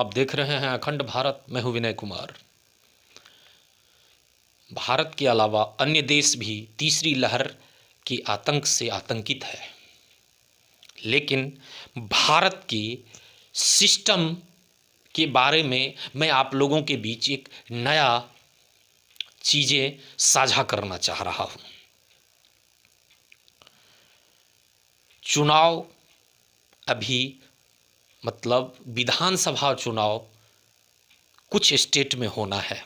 आप देख रहे हैं अखंड भारत। मैं हूं विनय कुमार। भारत के अलावा अन्य देश भी तीसरी लहर के आतंक से आतंकित है, लेकिन भारत के सिस्टम के बारे में मैं आप लोगों के बीच एक नया चीज़ें साझा करना चाह रहा हूं। चुनाव अभी मतलब विधानसभा चुनाव कुछ स्टेट में होना है,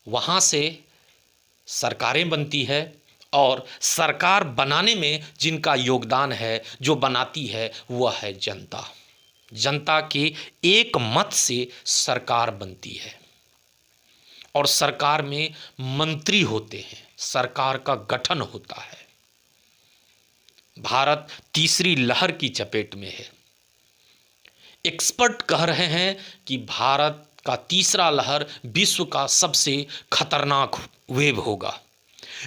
वहाँ से सरकारें बनती है और सरकार बनाने में जिनका योगदान है, जो बनाती है, वह है जनता। जनता के एक मत से सरकार बनती है और सरकार में मंत्री होते हैं, सरकार का गठन होता है। भारत तीसरी लहर की चपेट में है। एक्सपर्ट कह रहे हैं कि भारत का तीसरा लहर विश्व का सबसे खतरनाक वेव होगा।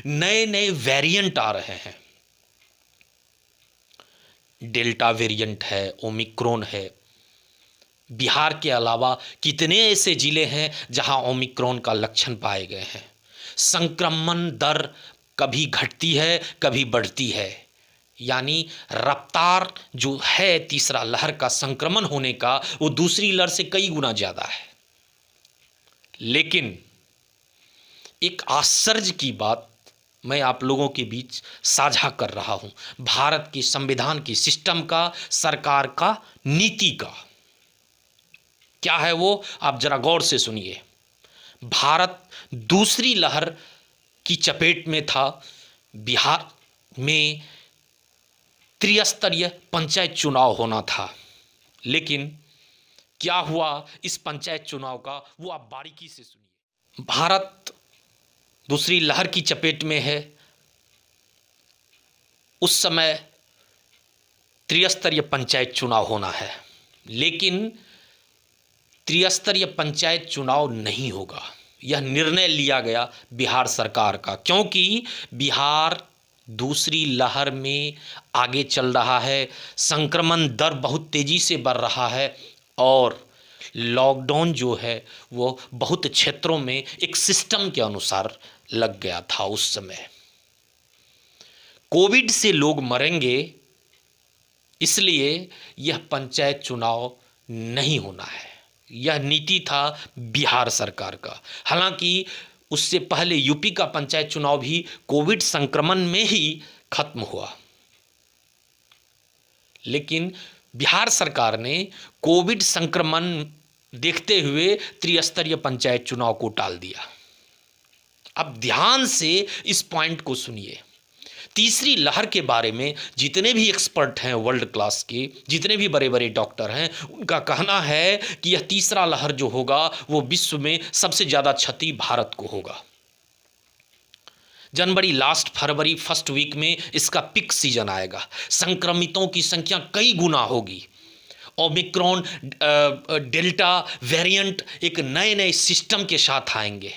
नए नए वेरिएंट आ रहे हैं। डेल्टा वेरिएंट है, ओमिक्रॉन है। बिहार के अलावा कितने ऐसे जिले हैं जहां ओमिक्रॉन का लक्षण पाए गए हैं। संक्रमण दर कभी घटती है, कभी बढ़ती है, यानी रफ्तार जो है तीसरा लहर का संक्रमण होने का, वो दूसरी लहर से कई गुना ज़्यादा है। लेकिन एक आश्चर्य की बात मैं आप लोगों के बीच साझा कर रहा हूं, भारत के संविधान के सिस्टम का, सरकार का, नीति का। क्या है वो, आप जरा गौर से सुनिए। भारत दूसरी लहर की चपेट में था। बिहार में त्रिस्तरीय पंचायत चुनाव होना था, लेकिन क्या हुआ इस पंचायत चुनाव का, वो आप बारीकी से सुनिए। भारत दूसरी लहर की चपेट में है। उस समय त्रिस्तरीय पंचायत चुनाव होना है, लेकिन त्रिस्तरीय पंचायत चुनाव नहीं होगा। यह निर्णय लिया गया बिहार सरकार का, क्योंकि बिहार दूसरी लहर में आगे चल रहा है, संक्रमण दर बहुत तेज़ी से बढ़ रहा है और लॉकडाउन जो है वो बहुत क्षेत्रों में एक सिस्टम के अनुसार लग गया था। उस समय कोविड से लोग मरेंगे, इसलिए यह पंचायत चुनाव नहीं होना है। यह नीति था बिहार सरकार का। हालांकि उससे पहले यूपी का पंचायत चुनाव भी कोविड संक्रमण में ही खत्म हुआ, लेकिन बिहार सरकार ने कोविड संक्रमण देखते हुए त्रिस्तरीय पंचायत चुनाव को टाल दिया। अब ध्यान से इस पॉइंट को सुनिए। तीसरी लहर के बारे में जितने भी एक्सपर्ट हैं वर्ल्ड क्लास के, जितने भी बड़े बड़े डॉक्टर हैं, उनका कहना है कि यह तीसरा लहर जो होगा वो विश्व में सबसे ज़्यादा क्षति भारत को होगा। जनवरी लास्ट, फरवरी फर्स्ट वीक में इसका पिक सीजन आएगा। संक्रमितों की संख्या कई गुना होगी। ओमिक्रॉन, डेल्टा वेरिएंट एक नए नए सिस्टम के साथ आएंगे।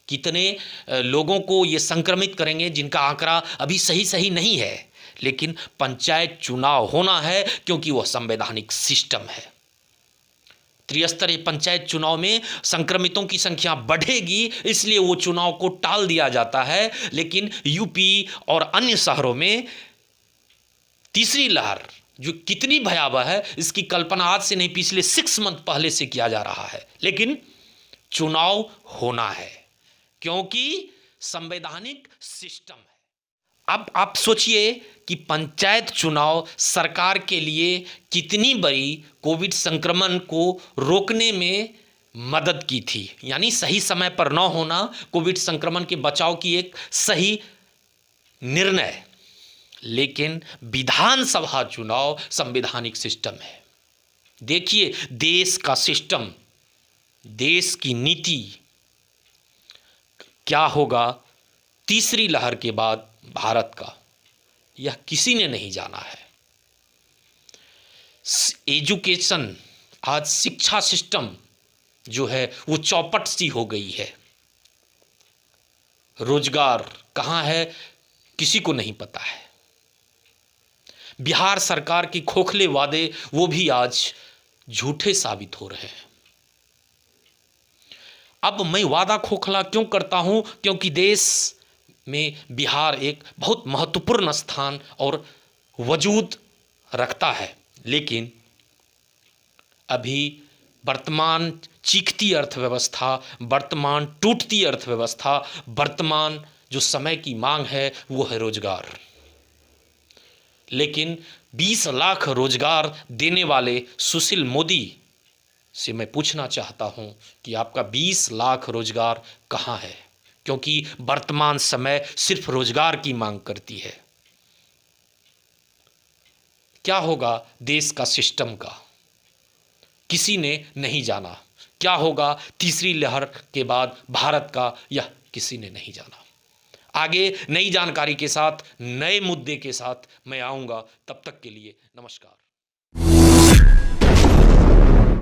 कितने लोगों को ये संक्रमित करेंगे जिनका आंकड़ा अभी सही नहीं है, लेकिन पंचायत चुनाव होना है क्योंकि वह संवैधानिक सिस्टम है। त्रिस्तरीय पंचायत चुनाव में संक्रमितों की संख्या बढ़ेगी, इसलिए वो चुनाव को टाल दिया जाता है। लेकिन यूपी और अन्य शहरों में तीसरी लहर जो कितनी भयावह है, इसकी कल्पना आज से नहीं, पिछले 6 मंथ पहले से किया जा रहा है। लेकिन चुनाव होना है क्योंकि संवैधानिक सिस्टम है। अब आप सोचिए कि पंचायत चुनाव सरकार के लिए कितनी बड़ी कोविड संक्रमण को रोकने में मदद की थी, यानी सही समय पर न होना कोविड संक्रमण के बचाव की एक सही निर्णय। लेकिन विधानसभा चुनाव संवैधानिक सिस्टम है। देखिए देश का सिस्टम, देश की नीति क्या होगा तीसरी लहर के बाद भारत का, यह किसी ने नहीं जाना है। एजुकेशन, आज शिक्षा सिस्टम जो है वो चौपट सी हो गई है। रोजगार कहाँ है किसी को नहीं पता है। बिहार सरकार के खोखले वादे वो भी आज झूठे साबित हो रहे हैं। अब मैं वादा खोखला क्यों करता हूं? क्योंकि देश में बिहार एक बहुत महत्वपूर्ण स्थान और वजूद रखता है, लेकिन अभी वर्तमान चीखती अर्थव्यवस्था, वर्तमान टूटती अर्थव्यवस्था, वर्तमान जो समय की मांग है वो है रोजगार। लेकिन 20 लाख रोजगार देने वाले सुशील मोदी से मैं पूछना चाहता हूं कि आपका 20 लाख रोजगार कहां है? क्योंकि वर्तमान समय सिर्फ रोजगार की मांग करती है। क्या होगा देश का सिस्टम का? किसी ने नहीं जाना। क्या होगा तीसरी लहर के बाद भारत का? यह किसी ने नहीं जाना। आगे नई जानकारी के साथ, नए मुद्दे के साथ मैं आऊंगा। तब तक के लिए नमस्कार।